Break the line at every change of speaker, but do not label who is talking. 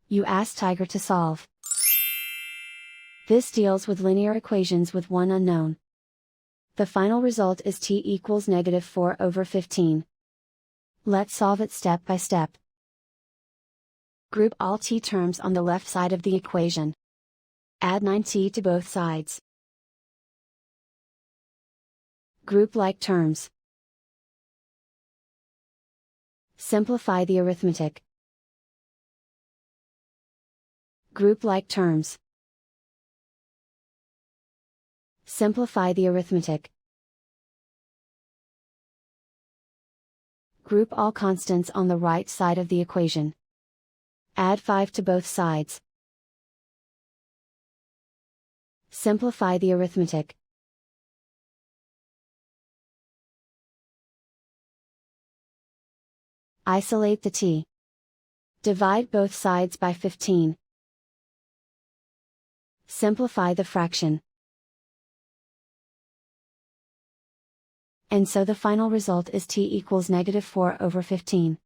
You ask Tiger to solve. This deals with linear equations with one unknown. The final result is t equals -4/15. Let's solve it step by step. Group all t terms on the left side of the equation. Add 9t to both sides. Group like terms. Simplify the arithmetic. Group like terms. Simplify the arithmetic. Group all constants on the right side of the equation. Add 5 to both sides. Simplify the arithmetic. Isolate the t. Divide both sides by 15. Simplify the fraction. And so the final result is t equals -4/15.